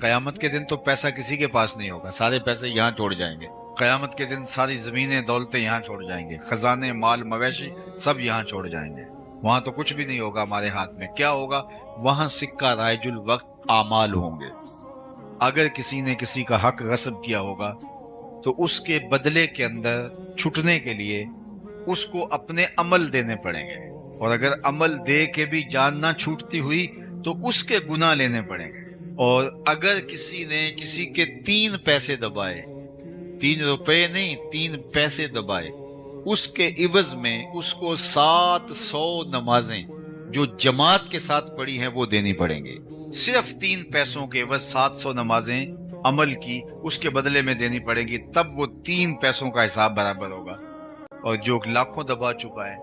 قیامت کے دن تو پیسہ کسی کے پاس نہیں ہوگا، سارے پیسے یہاں چھوڑ جائیں گے۔ قیامت کے دن ساری زمینیں دولتیں یہاں چھوڑ جائیں گے، خزانے مال مویشی سب یہاں چھوڑ جائیں گے۔ وہاں تو کچھ بھی نہیں ہوگا ہمارے ہاتھ میں۔ کیا ہوگا؟ وہاں سکہ رائج الوقت اعمال ہوں گے۔ اگر کسی نے کسی کا حق غصب کیا ہوگا تو اس کے بدلے کے اندر چھٹنے کے لیے اس کو اپنے عمل دینے پڑیں گے، اور اگر عمل دے کے بھی جان نہ چھوٹتی ہوئی تو اس کے گناہ لینے پڑیں گے۔ اور اگر کسی نے کسی کے 3 پیسے دبائے، 3 روپے نہیں، 3 پیسے دبائے، اس کے عوض میں اس کو 700 نمازیں جو جماعت کے ساتھ پڑھی ہیں وہ دینی پڑیں گے۔ صرف 3 پیسوں کے عوض 700 نمازیں عمل کی اس کے بدلے میں دینی پڑیں گی، تب وہ 3 پیسوں کا حساب برابر ہوگا۔ اور جو لاکھوں دبا چکا ہے،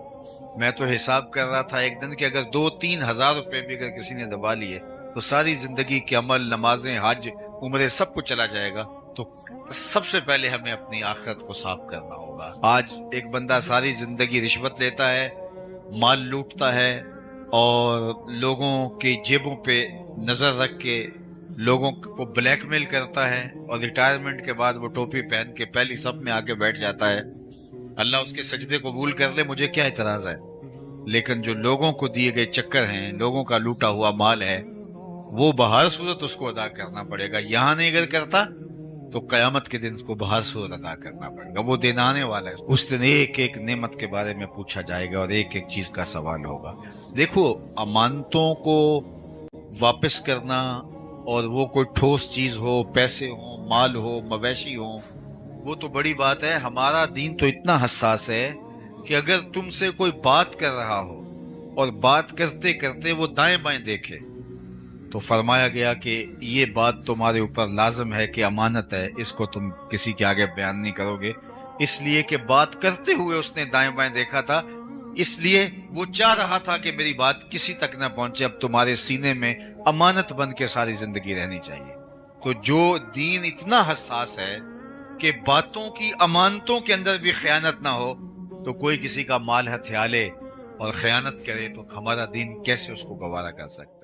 میں تو حساب کر رہا تھا ایک دن کہ اگر 2-3 ہزار روپے بھی اگر کسی نے دبا لیے تو ساری زندگی کے عمل، نمازیں، حج، عمرے سب کچھ چلا جائے گا۔ تو سب سے پہلے ہمیں اپنی آخرت کو صاف کرنا ہوگا۔ آج ایک بندہ ساری زندگی رشوت لیتا ہے، مال لوٹتا ہے، اور لوگوں کی جیبوں پہ نظر رکھ کے لوگوں کو بلیک میل کرتا ہے، اور ریٹائرمنٹ کے بعد وہ ٹوپی پہن کے پہلی صف میں آ کے بیٹھ جاتا ہے۔ اللہ اس کے سجدے قبول کر لے، مجھے کیا اعتراض ہے؟ لیکن جو لوگوں کو دیے گئے چکر ہیں، لوگوں کا لوٹا ہوا مال ہے، وہ بہر صورت اس کو ادا کرنا پڑے گا۔ یہاں نہیں اگر کرتا تو قیامت کے دن اس کو بہر صورت ادا کرنا پڑے گا۔ وہ دن آنے والا ہے، اس دن ایک ایک نعمت کے بارے میں پوچھا جائے گا اور ایک ایک چیز کا سوال ہوگا۔ دیکھو، امانتوں کو واپس کرنا، اور وہ کوئی ٹھوس چیز ہو، پیسے ہوں، مال ہو، مویشی ہوں، وہ تو بڑی بات ہے۔ ہمارا دین تو اتنا حساس ہے کہ اگر تم سے کوئی بات کر رہا ہو اور بات کرتے کرتے وہ دائیں بائیں دیکھے تو فرمایا گیا کہ یہ بات تمہارے اوپر لازم ہے کہ امانت ہے، اس کو تم کسی کے آگے بیان نہیں کرو گے، اس لیے کہ بات کرتے ہوئے اس نے دائیں بائیں دیکھا تھا، اس لیے وہ چاہ رہا تھا کہ میری بات کسی تک نہ پہنچے۔ اب تمہارے سینے میں امانت بن کے ساری زندگی رہنی چاہیے۔ تو جو دین اتنا حساس ہے کہ باتوں کی، امانتوں کے اندر بھی خیانت نہ ہو، تو کوئی کسی کا مال ہتھیا لے اور خیانت کرے تو ہمارا دین کیسے اس کو گوارا کر سکتا؟